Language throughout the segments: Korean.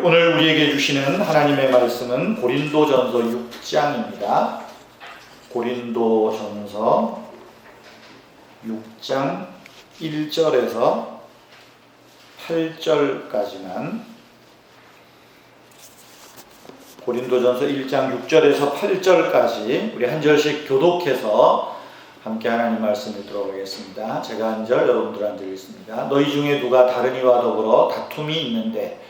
오늘 우리에게 주시는 하나님의 말씀은 고린도전서 6장입니다. 고린도전서 6장 1절에서 8절까지만, 고린도전서 1장 6절에서 8절까지 우리 한 절씩 교독해서 함께 하나님 말씀을 들어보겠습니다. 제가 한 절, 여러분들 한 절 읽습니다. 너희 중에 누가 다른 이와 더불어 다툼이 있는데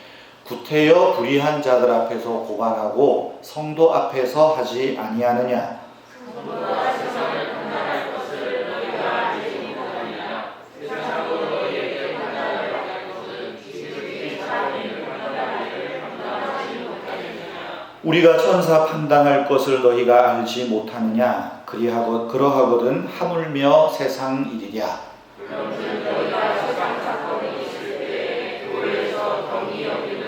구태여 불의한 자들 앞에서 고발하고 성도 앞에서 하지 아니하느냐? 성도가 세상을 판단할 것을 너희가 알지 못하느냐? 세상으로 너희에게 판단을 받을 것은 지극히 사람을 판단하기를 감당하지 못하느냐? 우리가 천사 판단할 것을 너희가 알지 못하느냐? 그러하거든 하물며 세상 일이랴. 그런즉 너희가 세상 사건이 있을 때에 교회에서 경히 여기는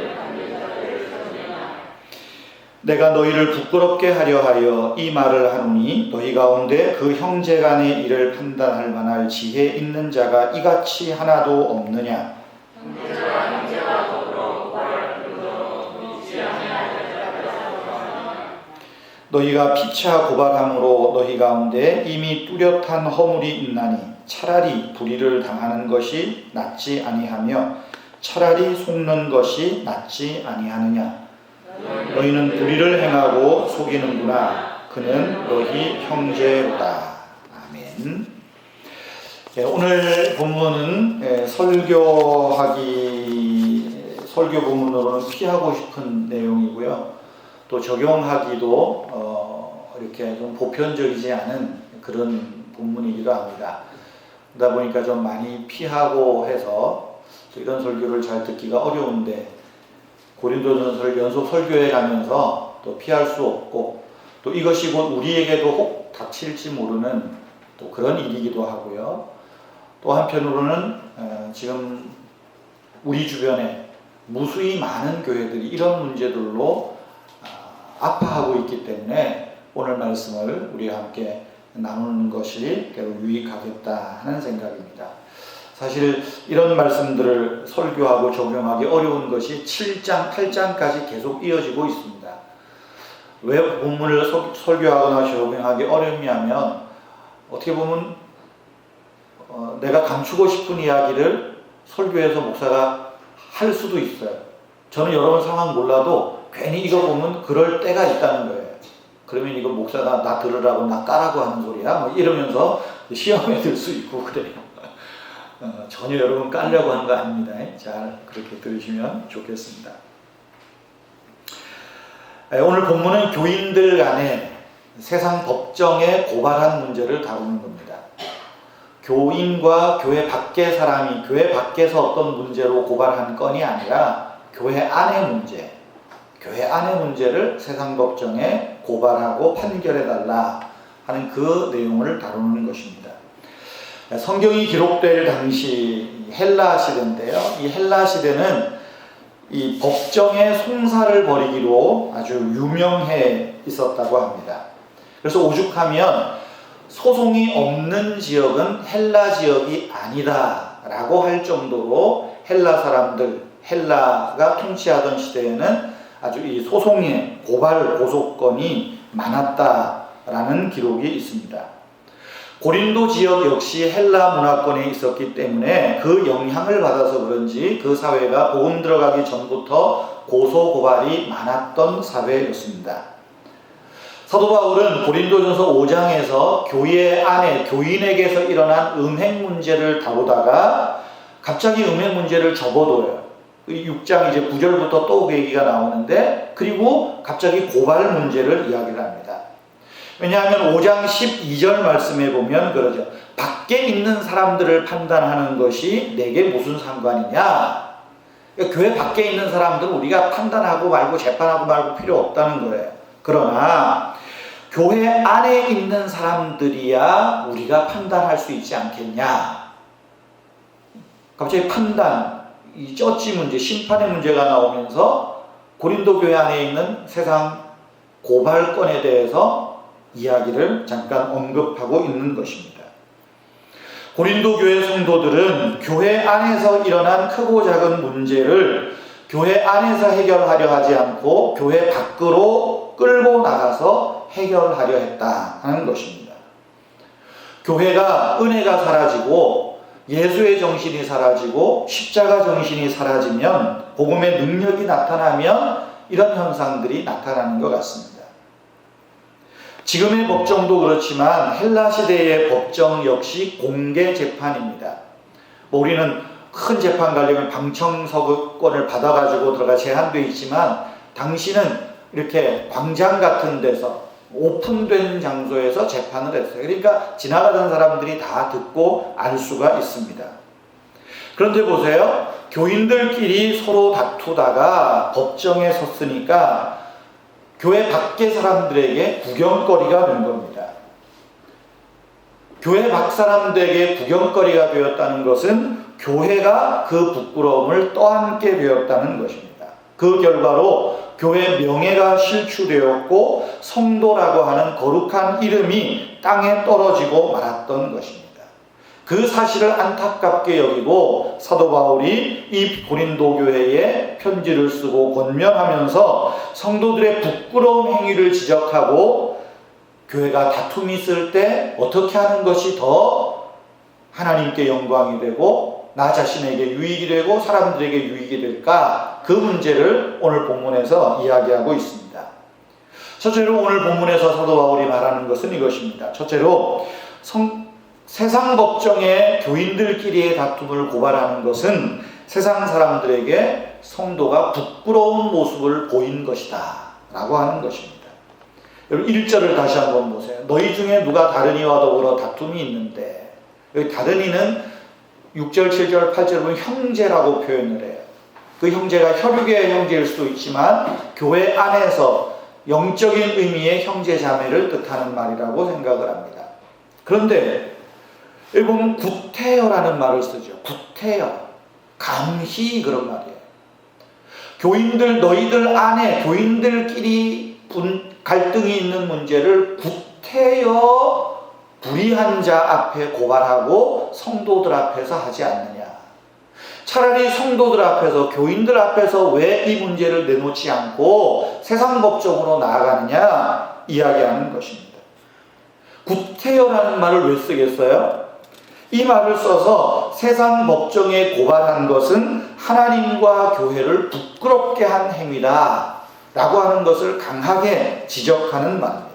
내가 너희를 부끄럽게 하려 하여 이 말을 하노니 너희 가운데 그 형제 간의 일을 판단할 만할 지혜 있는 자가 이같이 하나도 없느냐? 형제가 형제와 더불어 고발할 뿐더러 믿지 아니할 자가 너희가 피차 고발함으로 너희 가운데 이미 뚜렷한 허물이 있나니 차라리 불의를 당하는 것이 낫지 아니하며 차라리 속는 것이 낫지 아니하느냐? 너희는 불의를 행하고 속이는구나. 그는 너희 형제로다. 아멘. 오늘 본문은 설교 본문으로는 피하고 싶은 내용이고요. 또 적용하기도 이렇게 좀 보편적이지 않은 그런 본문이기도 합니다. 그러다 보니까 좀 많이 피하고 해서 이런 설교를 잘 듣기가 어려운데, 고린도전서를 연속 설교해 가면서 또 피할 수 없고, 또 이것이 곧 우리에게도 혹 닥칠지 모르는 또 그런 일이기도 하고요. 또 한편으로는 지금 우리 주변에 무수히 많은 교회들이 이런 문제들로 아파하고 있기 때문에 오늘 말씀을 우리와 함께 나누는 것이 매우 유익하겠다 하는 생각입니다. 사실 이런 말씀들을 설교하고 적용하기 어려운 것이 7장, 8장까지 계속 이어지고 있습니다. 왜 본문을 설교하거나 적용하기 어렵냐면, 어떻게 보면 내가 감추고 싶은 이야기를 설교에서 목사가 할 수도 있어요. 저는 여러분 상황 몰라도 괜히 이거 보면 그럴 때가 있다는 거예요. 그러면 이거 목사가 나 들으라고 나 까라고 하는 소리야? 뭐 이러면서 시험에 들 수 있고 그래요. 전혀 여러분 깔려고 하는 거 아닙니다. 잘 그렇게 들으시면 좋겠습니다. 오늘 본문은 교인들 간에 세상 법정에 고발한 문제를 다루는 겁니다. 교인과 교회 밖의 사람이 교회 밖에서 어떤 문제로 고발한 건이 아니라 교회 안의 문제를 세상 법정에 고발하고 판결해달라 하는 그 내용을 다루는 것입니다. 성경이 기록될 당시 헬라 시대인데요. 이 헬라 시대는 이 법정의 송사를 벌이기로 아주 유명해 있었다고 합니다. 그래서 오죽하면 소송이 없는 지역은 헬라 지역이 아니다라고 할 정도로 헬라 사람들, 헬라가 통치하던 시대에는 아주 이 소송의 고발 고소건이 많았다라는 기록이 있습니다. 고린도 지역 역시 헬라 문화권에 있었기 때문에 그 영향을 받아서 그런지 그 사회가 복음 들어가기 전부터 고소 고발이 많았던 사회였습니다. 사도 바울은 고린도전서 5장에서 교회 안에 교인에게서 일어난 음행 문제를 다루다가 갑자기 음행 문제를 접어둬요. 6장 이제 9절부터 또 그 얘기가 나오는데, 그리고 갑자기 고발 문제를 이야기를 합니다. 왜냐하면 5장 12절 말씀에 보면 그러죠. 밖에 있는 사람들을 판단하는 것이 내게 무슨 상관이냐. 그러니까 교회 밖에 있는 사람들은 우리가 판단하고 말고 재판하고 말고 필요 없다는 거예요. 그러나 교회 안에 있는 사람들이야 우리가 판단할 수 있지 않겠냐. 갑자기 판단, 이 저지 문제, 심판의 문제가 나오면서 고린도 교회 안에 있는 세상 고발건에 대해서 이야기를 잠깐 언급하고 있는 것입니다. 고린도 교회 성도들은 교회 안에서 일어난 크고 작은 문제를 교회 안에서 해결하려 하지 않고 교회 밖으로 끌고 나가서 해결하려 했다 하는 것입니다. 교회가 은혜가 사라지고 예수의 정신이 사라지고 십자가 정신이 사라지면 복음의 능력이 나타나면 이런 현상들이 나타나는 것 같습니다. 지금의 법정도 그렇지만 헬라 시대의 법정 역시 공개 재판입니다. 우리는 큰 재판 가려면 방청석권을 받아가지고 들어가 제한되어 있지만 당시는 이렇게 광장 같은 데서 오픈된 장소에서 재판을 했어요. 그러니까 지나가던 사람들이 다 듣고 알 수가 있습니다. 그런데 보세요. 교인들끼리 서로 다투다가 법정에 섰으니까 교회 밖의 사람들에게 구경거리가 된 겁니다. 교회 밖 사람들에게 구경거리가 되었다는 것은 교회가 그 부끄러움을 떠안게 되었다는 것입니다. 그 결과로 교회 명예가 실추되었고 성도라고 하는 거룩한 이름이 땅에 떨어지고 말았던 것입니다. 그 사실을 안타깝게 여기고 사도 바울이 이 고린도 교회에 편지를 쓰고 권면하면서 성도들의 부끄러운 행위를 지적하고 교회가 다툼이 있을 때 어떻게 하는 것이 더 하나님께 영광이 되고 나 자신에게 유익이 되고 사람들에게 유익이 될까? 그 문제를 오늘 본문에서 이야기하고 있습니다. 첫째로 오늘 본문에서 사도 바울이 말하는 것은 이것입니다. 첫째로 세상 법정에 교인들끼리의 다툼을 고발하는 것은 세상 사람들에게 성도가 부끄러운 모습을 보인 것이다 라고 하는 것입니다. 여러분 1절을 다시 한번 보세요. 너희 중에 누가 다른 이와 더불어 다툼이 있는데, 여기 다른 이는 6절, 7절, 8절 보면 형제라고 표현을 해요. 그 형제가 혈육의 형제일 수도 있지만 교회 안에서 영적인 의미의 형제 자매를 뜻하는 말이라고 생각을 합니다. 그런데 여기 보면 구태여라는 말을 쓰죠. 구태여, 감히 그런 말이에요. 교인들, 너희들 안에 교인들끼리 갈등이 있는 문제를 구태여 불의한 자 앞에 고발하고 성도들 앞에서 하지 않느냐. 차라리 성도들 앞에서, 교인들 앞에서 왜 이 문제를 내놓지 않고 세상 법정으로 나아가느냐 이야기하는 것입니다. 구태여라는 말을 왜 쓰겠어요? 이 말을 써서 세상 법정에 고발한 것은 하나님과 교회를 부끄럽게 한 행위다 라고 하는 것을 강하게 지적하는 말입니다.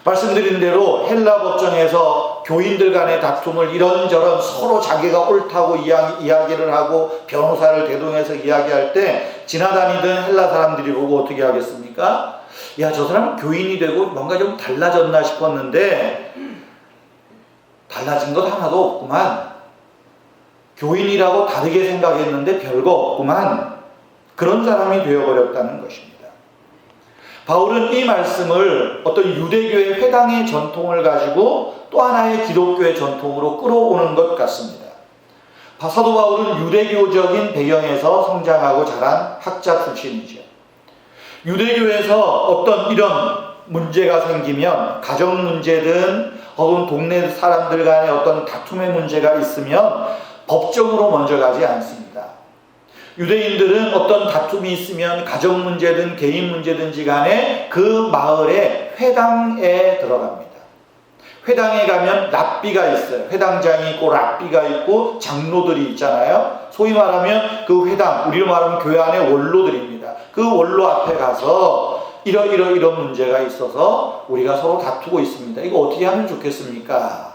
말씀드린 대로 헬라 법정에서 교인들 간의 다툼을 이런저런 서로 자기가 옳다고 이야기를 하고 변호사를 대동해서 이야기할 때 지나다니던 헬라 사람들이 보고 어떻게 하겠습니까? 야, 저 사람은 교인이 되고 뭔가 좀 달라졌나 싶었는데 달라진 것 하나도 없구만. 교인이라고 다르게 생각했는데 별거 없구만. 그런 사람이 되어버렸다는 것입니다. 바울은 이 말씀을 어떤 유대교의 회당의 전통을 가지고 또 하나의 기독교의 전통으로 끌어오는 것 같습니다. 사도 바울은 유대교적인 배경에서 성장하고 자란 학자 출신이죠. 유대교에서 어떤 이런 문제가 생기면 가정 문제든 혹은 동네 사람들 간의 어떤 다툼의 문제가 있으면 법정으로 먼저 가지 않습니다. 유대인들은 어떤 다툼이 있으면 가정 문제든 개인 문제든지 간에 그 마을의 회당에 들어갑니다. 회당에 가면 랍비가 있어요. 회당장이 있고 랍비가 있고 장로들이 있잖아요. 소위 말하면 그 회당, 우리로 말하면 교회 안에 원로들입니다. 그 원로 앞에 가서 이런 문제가 있어서 우리가 서로 다투고 있습니다. 이거 어떻게 하면 좋겠습니까?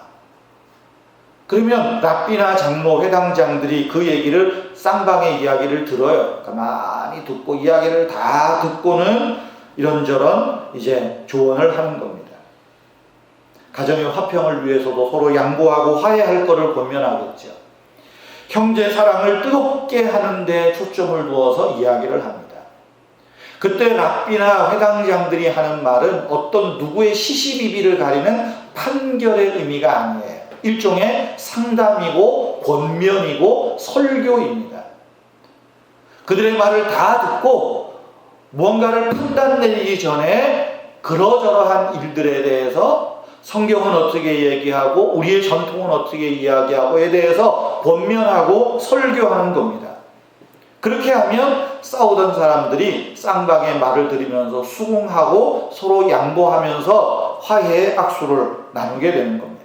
그러면 랍비나 장로, 회당장들이 그 얘기를 쌍방의 이야기를 들어요. 가만히 듣고 이야기를 다 듣고는 이런저런 이제 조언을 하는 겁니다. 가정의 화평을 위해서도 서로 양보하고 화해할 것을 권면하겠죠. 형제 사랑을 뜨겁게 하는 데 초점을 두어서 이야기를 합니다. 그때 랍비나 회당장들이 하는 말은 어떤 누구의 시시비비를 가리는 판결의 의미가 아니에요. 일종의 상담이고 권면이고 설교입니다. 그들의 말을 다 듣고 무언가를 판단 내리기 전에 그러저러한 일들에 대해서 성경은 어떻게 얘기하고 우리의 전통은 어떻게 이야기하고에 대해서 권면하고 설교하는 겁니다. 그렇게 하면 싸우던 사람들이 쌍방의 말을 들으면서 수긍하고 서로 양보하면서 화해의 악수를 나누게 되는 겁니다.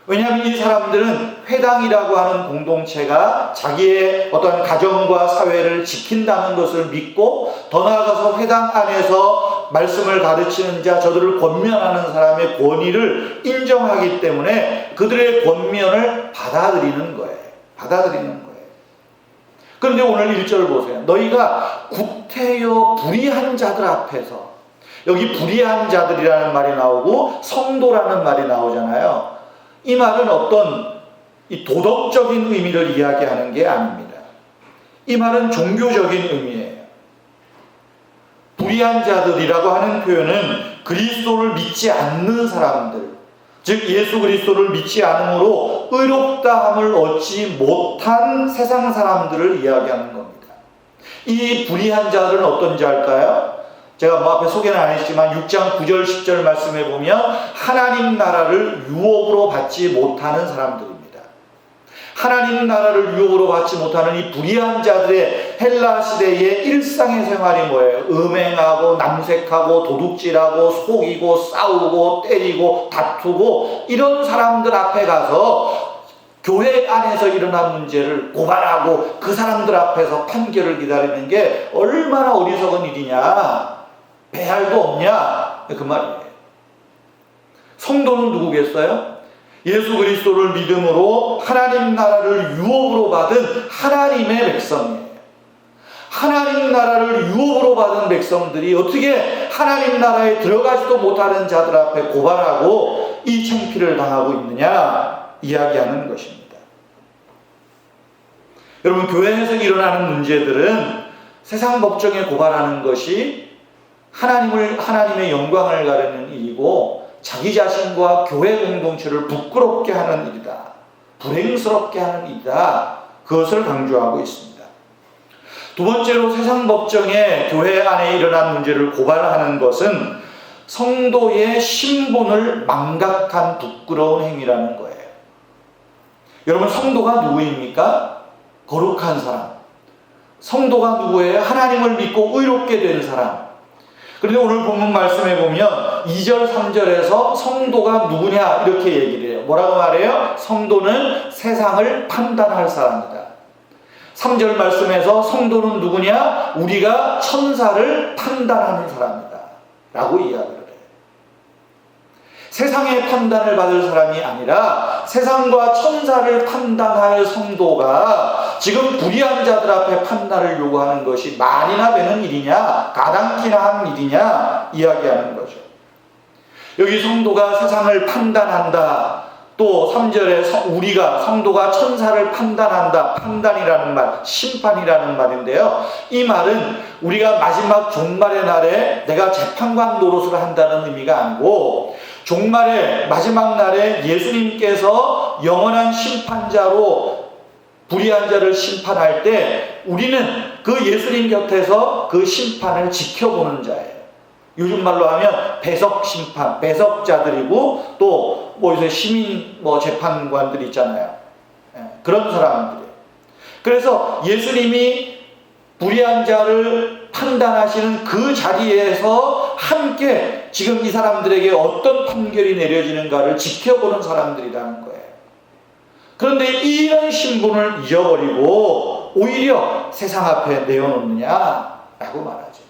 왜냐하면 이 사람들은 회당이라고 하는 공동체가 자기의 어떤 가정과 사회를 지킨다는 것을 믿고 더 나아가서 회당 안에서 말씀을 가르치는 자, 저들을 권면하는 사람의 권위를 인정하기 때문에 그들의 권면을 받아들이는 거예요. 그런데 오늘 1절 보세요. 너희가 구태여 불의한 자들 앞에서, 여기 불의한 자들이라는 말이 나오고 성도라는 말이 나오잖아요. 이 말은 어떤 이 도덕적인 의미를 이야기하는 게 아닙니다. 이 말은 종교적인 의미예요. 불의한 자들이라고 하는 표현은 그리스도를 믿지 않는 사람들, 즉 예수 그리스도를 믿지 않으므로 의롭다함을 얻지 못한 세상 사람들을 이야기하는 겁니다. 이 불의한 자들은 어떤 자일까요? 제가 앞에 소개는 안 했지만 6장 9절 10절 말씀에 보면 하나님 나라를 유업으로 받지 못하는 사람들입니다. 하나님 나라를 유업으로 받지 못하는 이 불의한 자들의 헬라 시대의 일상의 생활이 뭐예요? 음행하고 남색하고 도둑질하고 속이고 싸우고 때리고 다투고 이런 사람들 앞에 가서 교회 안에서 일어난 문제를 고발하고 그 사람들 앞에서 판결을 기다리는 게 얼마나 어리석은 일이냐, 배알도 없냐, 그 말이에요. 성도는 누구겠어요? 예수 그리스도를 믿음으로 하나님 나라를 유업으로 받은 하나님의 백성이에요. 하나님 나라를 유업으로 받은 백성들이 어떻게 하나님 나라에 들어가지도 못하는 자들 앞에 고발하고 이 창피를 당하고 있느냐 이야기하는 것입니다. 여러분, 교회에서 일어나는 문제들은 세상 법정에 고발하는 것이 하나님의 영광을 가르는 일이고 자기 자신과 교회 공동체를 부끄럽게 하는 일이다. 불행스럽게 하는 일이다. 그것을 강조하고 있습니다. 두 번째로 세상 법정에 교회 안에 일어난 문제를 고발하는 것은 성도의 신분을 망각한 부끄러운 행위라는 거예요. 여러분, 성도가 누구입니까? 거룩한 사람. 성도가 누구예요? 하나님을 믿고 의롭게 된 사람. 그런데 오늘 본문 말씀에 보면 2절 3절에서 성도가 누구냐 이렇게 얘기를 해요. 뭐라고 말해요? 성도는 세상을 판단할 사람이다. 3절 말씀에서 성도는 누구냐? 우리가 천사를 판단하는 사람이다 라고 이야기를 해요. 세상의 판단을 받을 사람이 아니라 세상과 천사를 판단할 성도가 지금 불의한 자들 앞에 판단을 요구하는 것이 말이나 되는 일이냐, 가당키나 하는 일이냐 이야기하는 거죠. 여기 성도가 세상을 판단한다. 또 3절에 우리가 성도가 천사를 판단한다. 판단이라는 말, 심판이라는 말인데요. 이 말은 우리가 마지막 종말의 날에 내가 재판관 노릇을 한다는 의미가 아니고 종말의 마지막 날에 예수님께서 영원한 심판자로 불의한 자를 심판할 때 우리는 그 예수님 곁에서 그 심판을 지켜보는 자예요. 요즘 말로 하면 배석 심판, 배석자들이고 또 요새 시민 재판관들 있잖아요. 그런 사람들이에요. 그래서 예수님이 불의한 자를 판단하시는 그 자리에서 함께 지금 이 사람들에게 어떤 판결이 내려지는가를 지켜보는 사람들이라는 거예요. 그런데 이런 신분을 잊어버리고 오히려 세상 앞에 내어놓느냐라고 말하죠.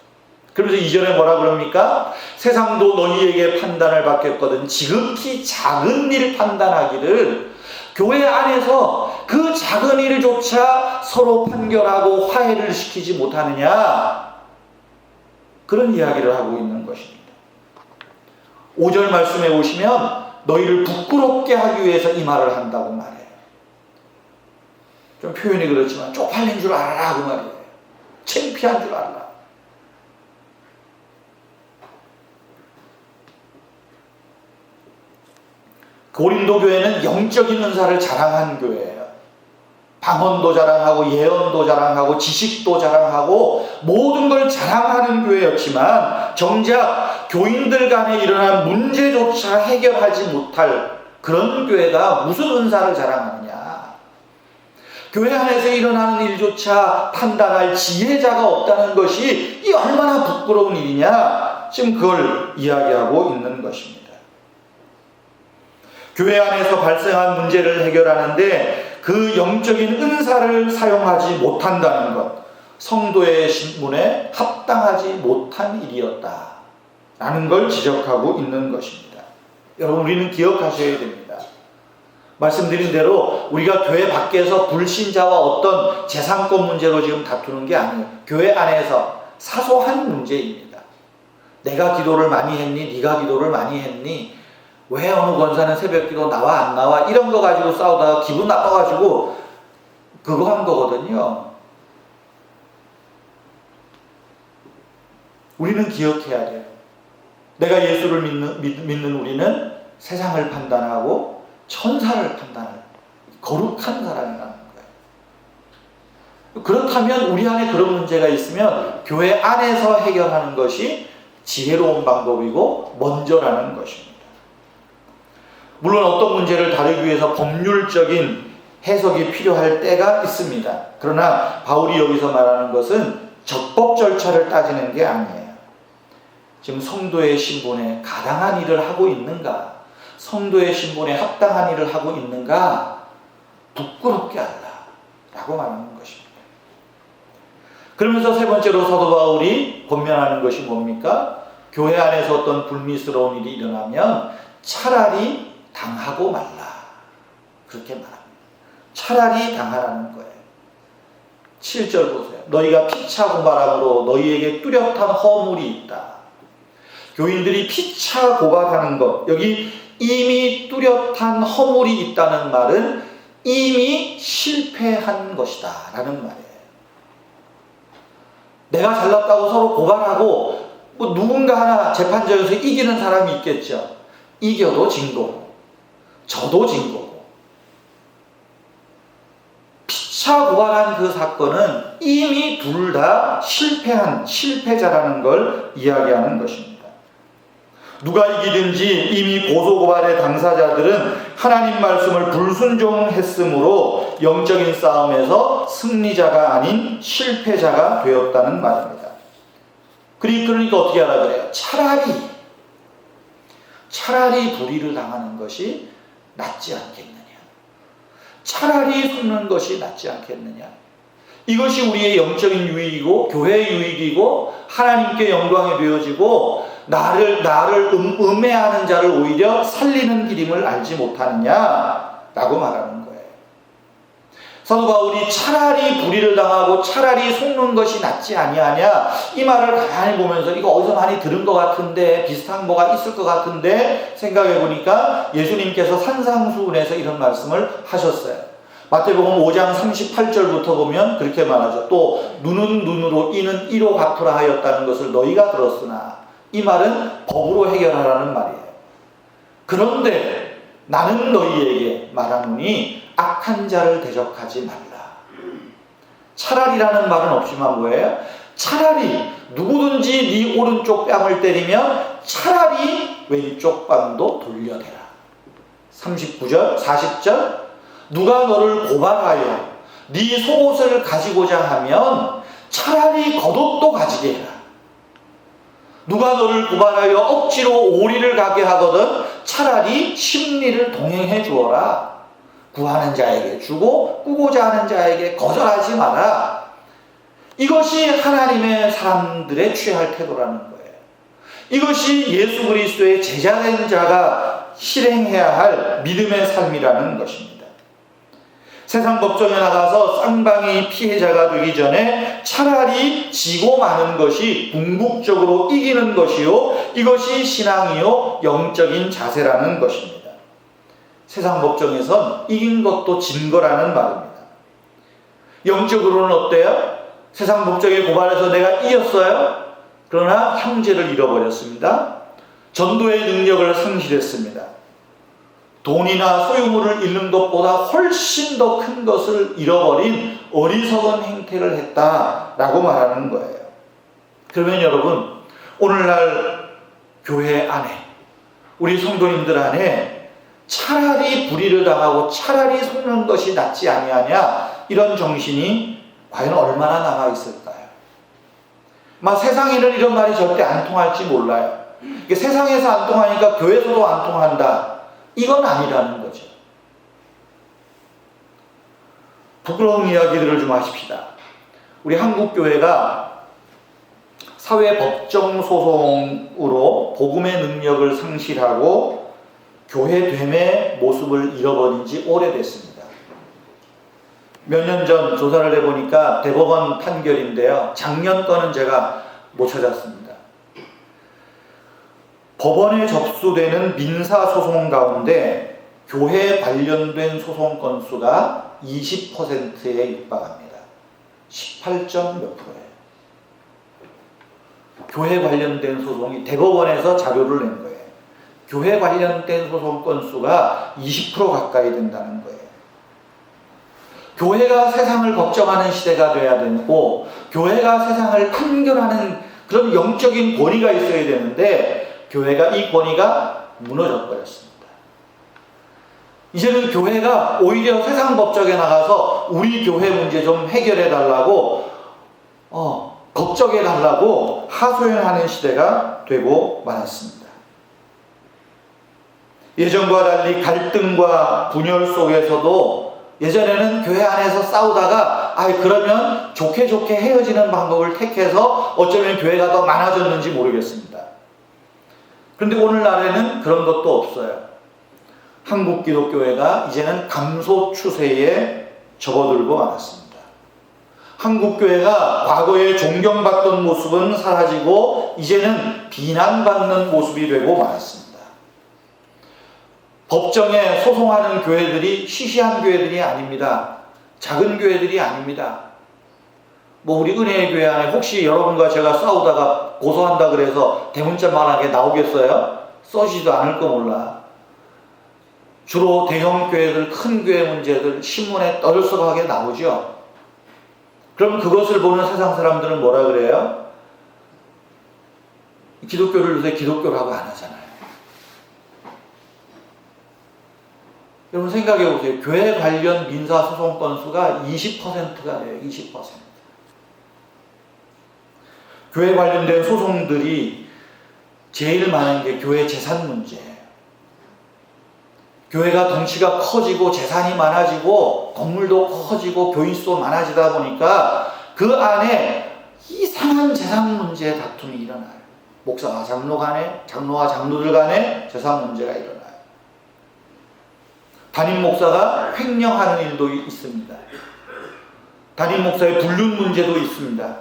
그러면서 2절에 뭐라 그럽니까? 세상도 너희에게 판단을 받겠거든 지극히 작은 일 판단하기를 교회 안에서 그 작은 일조차 서로 판결하고 화해를 시키지 못하느냐, 그런 이야기를 하고 있는 것입니다. 5절 말씀에 보시면 너희를 부끄럽게 하기 위해서 이 말을 한다고 말해요. 좀 표현이 그렇지만 쪽팔린 줄 알아라 그 말이에요. 창피한 줄 알아라. 고린도 교회는 영적인 은사를 자랑한 교회예요. 방언도 자랑하고 예언도 자랑하고 지식도 자랑하고 모든 걸 자랑하는 교회였지만 정작 교인들 간에 일어난 문제조차 해결하지 못할 그런 교회가 무슨 은사를 자랑하느냐. 교회 안에서 일어나는 일조차 판단할 지혜자가 없다는 것이 이 얼마나 부끄러운 일이냐. 지금 그걸 이야기하고 있는 것입니다. 교회 안에서 발생한 문제를 해결하는데 그 영적인 은사를 사용하지 못한다는 것, 성도의 신분에 합당하지 못한 일이었다라는 걸 지적하고 있는 것입니다. 여러분, 우리는 기억하셔야 됩니다. 말씀드린 대로 우리가 교회 밖에서 불신자와 어떤 재산권 문제로 지금 다투는 게 아니에요. 교회 안에서 사소한 문제입니다. 내가 기도를 많이 했니? 네가 기도를 많이 했니? 왜 어느 권사는 새벽기도 나와 안 나와? 이런 거 가지고 싸우다가 기분 나빠가지고 그거 한 거거든요. 우리는 기억해야 돼요. 내가 예수를 믿는 우리는 세상을 판단하고 천사를 판단하는 거룩한 사람이라는 거예요. 그렇다면 우리 안에 그런 문제가 있으면 교회 안에서 해결하는 것이 지혜로운 방법이고 먼저라는 것입니다. 물론 어떤 문제를 다루기 위해서 법률적인 해석이 필요할 때가 있습니다. 그러나 바울이 여기서 말하는 것은 적법 절차를 따지는 게 아니에요. 지금 성도의 신분에 가당한 일을 하고 있는가? 성도의 신분에 합당한 일을 하고 있는가? 부끄럽게 하라 라고 말하는 것입니다. 그러면서 세 번째로 사도 바울이 권면하는 것이 뭡니까? 교회 안에서 어떤 불미스러운 일이 일어나면 차라리 당하고 말라. 그렇게 말합니다. 차라리 당하라는 거예요. 7절 보세요. 너희가 피차 고발함으로 너희에게 뚜렷한 허물이 있다. 교인들이 피차 고발하는 것, 여기 이미 뚜렷한 허물이 있다는 말은 이미 실패한 것이다 라는 말이에요. 내가 잘났다고 서로 고발하고 뭐 누군가 하나 재판장에서 이기는 사람이 있겠죠. 이겨도 진 거고 저도 진 거고. 피차 고발한 그 사건은 이미 둘 다 실패한 실패자라는 걸 이야기하는 것입니다. 누가 이기든지 이미 고소고발의 당사자들은 하나님 말씀을 불순종했으므로 영적인 싸움에서 승리자가 아닌 실패자가 되었다는 말입니다. 그러니까 어떻게 하라 그래요? 차라리 불의를 당하는 것이 낫지 않겠느냐. 차라리 속는 것이 낫지 않겠느냐. 이것이 우리의 영적인 유익이고 교회의 유익이고 하나님께 영광이 되어지고 나를 음해하는 자를 오히려 살리는 길임을 알지 못하느냐라고 말하는 거예요. 사도 바울이 차라리 불의를 당하고 차라리 속는 것이 낫지 아니하냐, 이 말을 가만히 보면서 이거 어디서 많이 들은 것 같은데 비슷한 뭐가 있을 것 같은데 생각해 보니까 예수님께서 산상수훈에서 이런 말씀을 하셨어요. 마태복음 5장 38절부터 보면 그렇게 말하죠. 또 눈은 눈으로 이는 이로 갚으라 하였다는 것을 너희가 들었으나, 이 말은 법으로 해결하라는 말이에요. 그런데 나는 너희에게 말하노니 악한 자를 대적하지 말라. 차라리라는 말은 없지만 뭐예요? 차라리 누구든지 네 오른쪽 뺨을 때리면 차라리 왼쪽 뺨도 돌려대라. 39절 40절 누가 너를 고발하여 네 속옷을 가지고자 하면 차라리 겉옷도 가지게 해라. 누가 너를 고발하여 억지로 오리를 가게 하거든 차라리 심리를 동행해 주어라. 구하는 자에게 주고 꾸고자 하는 자에게 거절하지 마라. 이것이 하나님의 사람들의 취할 태도라는 거예요. 이것이 예수 그리스도의 제자된 자가 실행해야 할 믿음의 삶이라는 것입니다. 세상 법정에 나가서 쌍방이 피해자가 되기 전에 차라리 지고 마는 것이 궁극적으로 이기는 것이요, 이것이 신앙이요 영적인 자세라는 것입니다. 세상 법정에선 이긴 것도 진 거라는 말입니다. 영적으로는 어때요? 세상 법정에 고발해서 내가 이겼어요. 그러나 형제를 잃어버렸습니다. 전도의 능력을 상실했습니다. 돈이나 소유물을 잃는 것보다 훨씬 더 큰 것을 잃어버린 어리석은 행태를 했다라고 말하는 거예요. 그러면 여러분, 오늘날 교회 안에, 우리 성도님들 안에 차라리 불의를 당하고 차라리 속는 것이 낫지 아니하냐, 이런 정신이 과연 얼마나 남아 있을까요? 세상에는 이런 말이 절대 안 통할지 몰라요. 세상에서 안 통하니까 교회에서도 안 통한다, 이건 아니라는 거죠. 부끄러운 이야기들을 좀 하십시다. 우리 한국교회가 사회법정소송으로 복음의 능력을 상실하고 교회됨의 모습을 잃어버린 지 오래됐습니다. 몇 년 전 조사를 해보니까 대법원 판결인데요. 작년 거는 제가 못 찾았습니다. 법원에 접수되는 민사소송 가운데 교회 관련된 소송 건수가 20%에 육박합니다. 18점 몇 프로예요. 교회 관련된 소송이 대법원에서 자료를 낸 거예요. 교회 관련된 소송 건수가 20% 가까이 된다는 거예요. 교회가 세상을 걱정하는 시대가 돼야 되고, 교회가 세상을 판결하는 그런 영적인 권위가 있어야 되는데, 교회가 이 권위가 무너져 버렸습니다. 이제는 교회가 오히려 세상 법정에 나가서 우리 교회 문제 좀 해결해 달라고, 걱정해 달라고 하소연하는 시대가 되고 말았습니다. 예전과 달리 갈등과 분열 속에서도 예전에는 교회 안에서 싸우다가 그러면 좋게 헤어지는 방법을 택해서 어쩌면 교회가 더 많아졌는지 모르겠습니다. 그런데 오늘날에는 그런 것도 없어요. 한국 기독교회가 이제는 감소 추세에 접어들고 말았습니다. 한국 교회가 과거에 존경받던 모습은 사라지고 이제는 비난받는 모습이 되고 말았습니다. 법정에 소송하는 교회들이 시시한 교회들이 아닙니다. 작은 교회들이 아닙니다. 우리 은혜의 교회 안에 혹시 여러분과 제가 싸우다가 고소한다 그래서 대문짝만하게 나오겠어요? 써지도 않을 거 몰라. 주로 대형 교회들, 큰 교회 문제들 신문에 떠들썩하게 나오죠. 그럼 그것을 보는 세상 사람들은 뭐라 그래요? 기독교를 요새 기독교라고 안 하잖아요. 여러분 생각해 보세요. 교회 관련 민사소송 건수가 20%가 돼요. 20%. 교회 관련된 소송들이 제일 많은 게 교회 재산 문제예요. 교회가 덩치가 커지고 재산이 많아지고 건물도 커지고 교인수도 많아지다 보니까 그 안에 이상한 재산 문제의 다툼이 일어나요. 목사와 장로 간에, 장로와 장로들 간에 재산 문제가 일어나요. 담임 목사가 횡령하는 일도 있습니다. 담임 목사의 불륜 문제도 있습니다.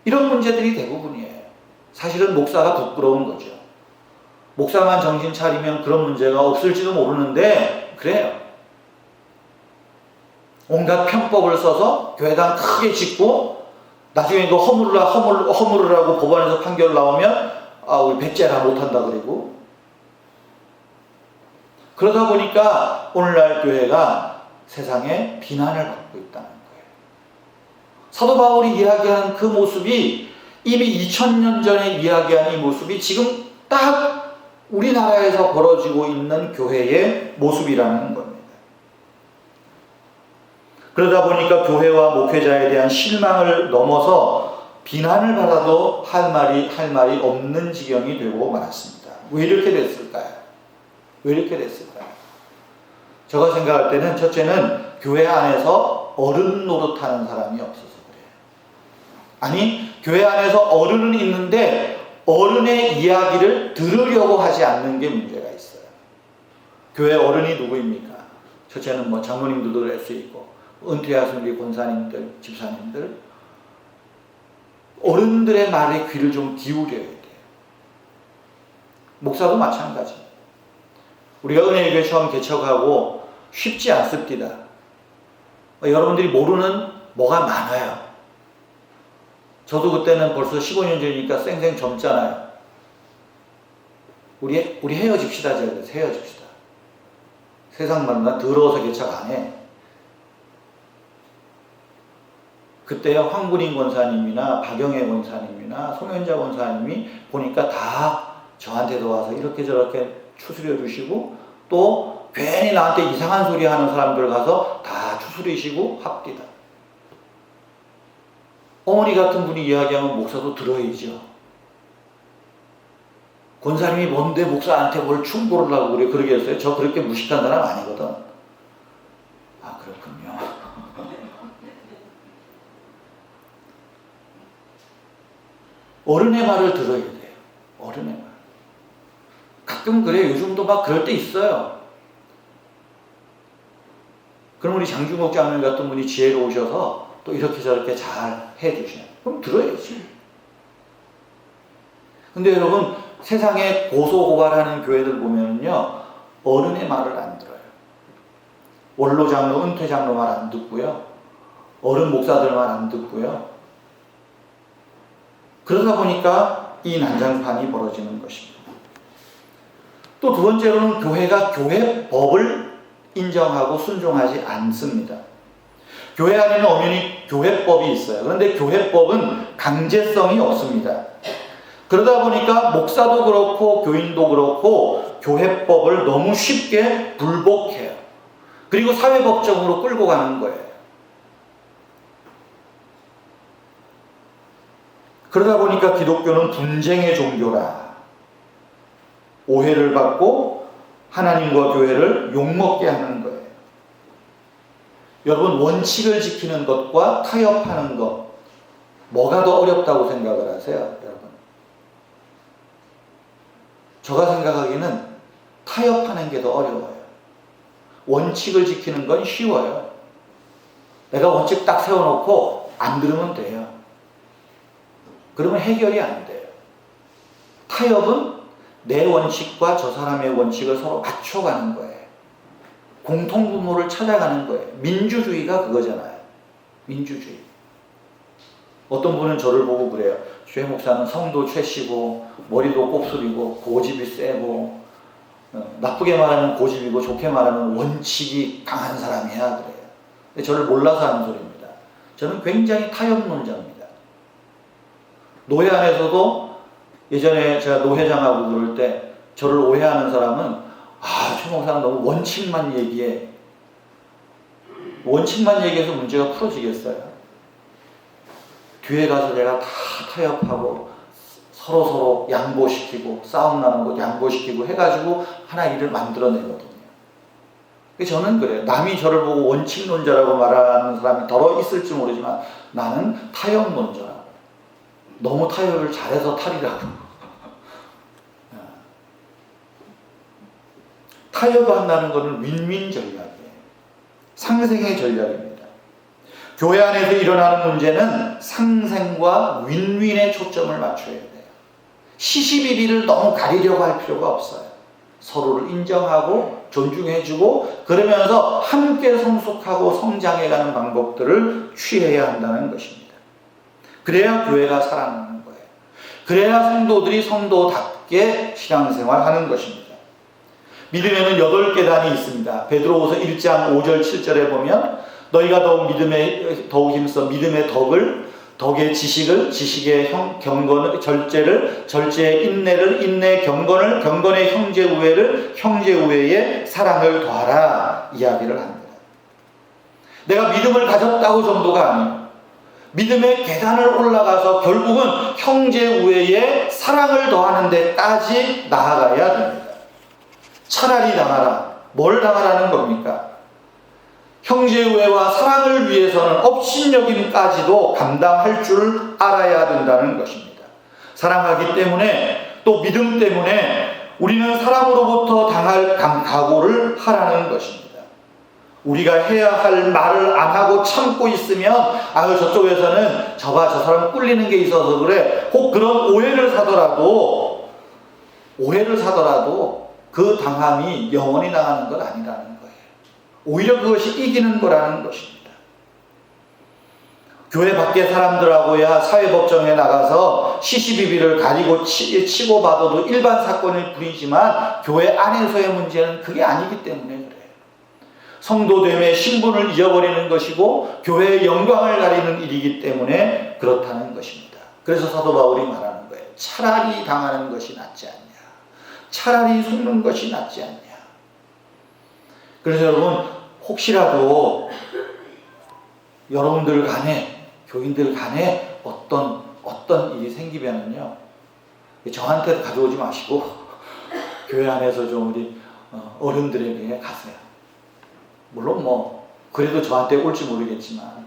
이런 문제들이 대부분이에요. 사실은 목사가 부끄러운 거죠. 목사만 정신 차리면 그런 문제가 없을지도 모르는데 그래요. 온갖 편법을 써서 교회당 크게 짓고 나중에 이거 허물으라고 법원에서 판결 나오면 우리 배째라 못한다 그러고, 그러다 보니까 오늘날 교회가 세상에 비난을 받고 있다는 거예요. 사도 바울이 이야기하는 그 모습이 이미 2000년 전에 이야기한 이 모습이 지금 딱 우리나라에서 벌어지고 있는 교회의 모습이라는 겁니다. 그러다 보니까 교회와 목회자에 대한 실망을 넘어서 비난을 받아도 할 말이 없는 지경이 되고 말았습니다. 왜 이렇게 됐을까요? 왜 이렇게 됐을까요? 제가 생각할 때는 첫째는 교회 안에서 어른 노릇하는 사람이 없어서 그래요. 아니, 교회 안에서 어른은 있는데 어른의 이야기를 들으려고 하지 않는 게 문제가 있어요. 교회 어른이 누구입니까? 첫째는 장로님들도 될 수 있고, 은퇴하신 우리 권사님들, 집사님들, 어른들의 말에 귀를 좀 기울여야 돼요. 목사도 마찬가지입니다. 우리가 은혜의 교회 처음 개척하고 쉽지 않습니다. 여러분들이 모르는 뭐가 많아요. 저도 그때는 벌써 15년 전이니까 쌩쌩 젊잖아요. 우리 헤어집시다. 제가 그래서 헤어집시다. 세상 말로 난 더러워서 개척 안 해. 그때 황군인 권사님이나 박영애 권사님이나 송현자 권사님이 보니까 다 저한테도 와서 이렇게 저렇게 추스려 주시고, 또 괜히 나한테 이상한 소리 하는 사람들 가서 다 추스리시고 합디다. 어머니 같은 분이 이야기하면 목사도 들어야죠. 권사님이 뭔데 목사한테 뭘 충고를 하고 그래, 그러겠어요? 저 그렇게 무식한 사람 아니거든. 아, 그렇군요. 어른의 말을 들어야 돼요. 어른의 말. 가끔 그래요. 요즘도 막 그럴 때 있어요. 그럼 우리 장중옥 장로님 같은 분이 지혜로우셔서 또 이렇게 저렇게 잘 해주셔요. 그럼 들어야지. 근데 여러분, 세상에 고소고발하는 교회들 보면요, 어른의 말을 안 들어요. 원로 장로, 은퇴 장로 말 안 듣고요. 어른 목사들 말 안 듣고요. 그러다 보니까 이 난장판이 벌어지는 것입니다. 또 두 번째로는 교회가 교회법을 인정하고 순종하지 않습니다. 교회 안에는 엄연히 교회법이 있어요. 그런데 교회법은 강제성이 없습니다. 그러다 보니까 목사도 그렇고 교인도 그렇고 교회법을 너무 쉽게 불복해요. 그리고 사회법정으로 끌고 가는 거예요. 그러다 보니까 기독교는 분쟁의 종교라, 오해를 받고 하나님과 교회를 욕먹게 하는 거예요. 여러분, 원칙을 지키는 것과 타협하는 것, 뭐가 더 어렵다고 생각을 하세요, 여러분? 제가 생각하기에는 타협하는 게 더 어려워요. 원칙을 지키는 건 쉬워요. 내가 원칙 딱 세워놓고 안 들으면 돼요. 그러면 해결이 안 돼요. 타협은 내 원칙과 저 사람의 원칙을 서로 맞춰가는 거예요. 공통분모를 찾아가는 거예요. 민주주의가 그거잖아요. 민주주의. 어떤 분은 저를 보고 그래요. 최 목사는 성도 최씨고 머리도 곱슬이고 고집이 세고, 나쁘게 말하면 고집이고 좋게 말하면 원칙이 강한 사람이야, 그래요. 근데 저를 몰라서 하는 소리입니다. 저는 굉장히 타협론자입니다. 노회 안에서도 예전에 제가 노회장하고 그럴 때 저를 오해하는 사람은, 최 목사는 너무 원칙만 얘기해. 원칙만 얘기해서 문제가 풀어지겠어요? 뒤에 가서 제가 다 타협하고 서로 양보시키고 싸움 나는 거 양보시키고 해가지고 하나 일을 만들어내거든요. 저는 그래요. 남이 저를 보고 원칙론자라고 말하는 사람이 더러 있을지 모르지만 나는 타협론자라고. 너무 타협을 잘해서 탈이라고. 타협한다는 것은 윈윈 전략이에요. 상생의 전략입니다. 교회 안에서 일어나는 문제는 상생과 윈윈의 초점을 맞춰야 돼요. 시시비비를 너무 가리려고 할 필요가 없어요. 서로를 인정하고 존중해주고 그러면서 함께 성숙하고 성장해가는 방법들을 취해야 한다는 것입니다. 그래야 교회가 살아나는 거예요. 그래야 성도들이 성도답게 신앙생활하는 것입니다. 믿음에는 8계단이 있습니다. 베드로후서 1장 5절 7절에 보면 너희가 더욱 힘써 믿음의 덕의 지식을, 지식의 경건을, 절제의 인내를, 인내의 경건을, 경건의 형제 우애를, 형제 우애의 사랑을 더하라 이야기를 합니다. 내가 믿음을 가졌다고 정도가 아니에요. 믿음의 계단을 올라가서 결국은 형제 우애의 사랑을 더하는 데까지 나아가야 됩니다. 차라리 당하라. 뭘 당하라는 겁니까? 형제우애와 사랑을 위해서는 업신여김까지도 감당할 줄 알아야 된다는 것입니다. 사랑하기 때문에 또 믿음 때문에 우리는 사람으로부터 당할 각오를 하라는 것입니다. 우리가 해야 할 말을 안 하고 참고 있으면 저쪽에서는 저 사람 꿀리는 게 있어서 그래. 혹 그런 오해를 사더라도 그 당함이 영원히 당하는 건 아니라는 거예요. 오히려 그것이 이기는 거라는 것입니다. 교회 밖의 사람들하고야 사회법정에 나가서 시시비비를 가리고 치고 받아도 일반 사건일 뿐이지만 교회 안에서의 문제는 그게 아니기 때문에 그래요. 성도됨의 신분을 잊어버리는 것이고 교회의 영광을 가리는 일이기 때문에 그렇다는 것입니다. 그래서 사도 바울이 말하는 거예요. 차라리 당하는 것이 낫지 않냐. 차라리 속는 것이 낫지 않냐. 그래서 여러분, 혹시라도 여러분들 간에, 교인들 간에 어떤 일이 생기면은요, 저한테 가져오지 마시고 교회 안에서 좀 우리 어른들에게 가세요. 물론 그래도 저한테 올지 모르겠지만,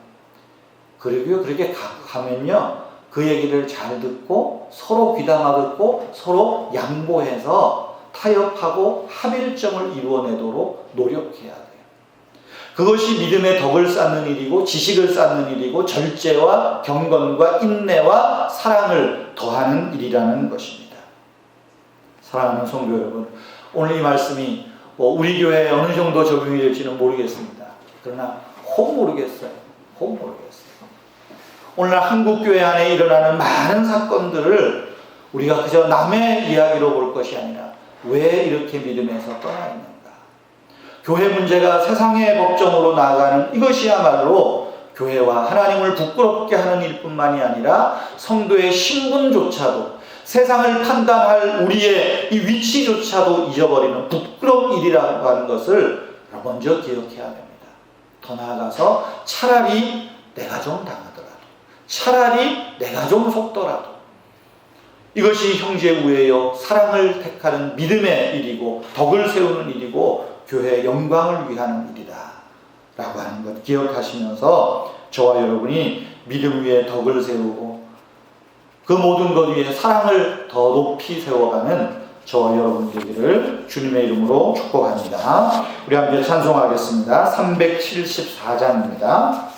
그리고요, 그렇게 가면요, 그 얘기를 잘 듣고 서로 귀담아 듣고 서로 양보해서 타협하고 합일점을 이루어내도록 노력해야 돼요. 그것이 믿음의 덕을 쌓는 일이고 지식을 쌓는 일이고 절제와 경건과 인내와 사랑을 더하는 일이라는 것입니다. 사랑하는 성도 여러분, 오늘 이 말씀이 우리 교회에 어느 정도 적용이 될지는 모르겠습니다. 그러나 혹 모르겠어요. 오늘날 한국교회 안에 일어나는 많은 사건들을 우리가 그저 남의 이야기로 볼 것이 아니라 왜 이렇게 믿음에서 떠나 있는가. 교회 문제가 세상의 법정으로 나아가는 이것이야말로 교회와 하나님을 부끄럽게 하는 일뿐만이 아니라 성도의 신분조차도, 세상을 판단할 우리의 이 위치조차도 잊어버리는 부끄러운 일이라고 하는 것을 먼저 기억해야 됩니다. 더 나아가서 차라리 내가 좀 당하더라도, 차라리 내가 좀 속더라도 이것이 형제 우애요 사랑을 택하는 믿음의 일이고 덕을 세우는 일이고 교회의 영광을 위하는 일이다 라고 하는 것 기억하시면서 저와 여러분이 믿음 위에 덕을 세우고 그 모든 것 위에 사랑을 더 높이 세워가는 저와 여러분 되기를 주님의 이름으로 축복합니다. 우리 함께 찬송하겠습니다. 374장입니다.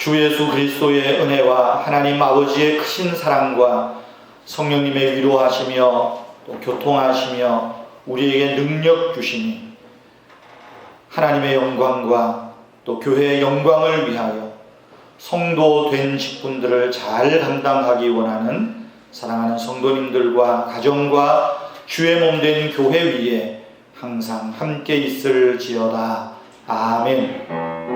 주 예수 그리스도의 은혜와 하나님 아버지의 크신 사랑과 성령님의 위로하시며 또 교통하시며 우리에게 능력 주시니 하나님의 영광과 또 교회의 영광을 위하여 성도 된 직분들을 잘 감당하기 원하는 사랑하는 성도님들과 가정과 주의 몸 된 교회 위에 항상 함께 있을지어다. 아멘.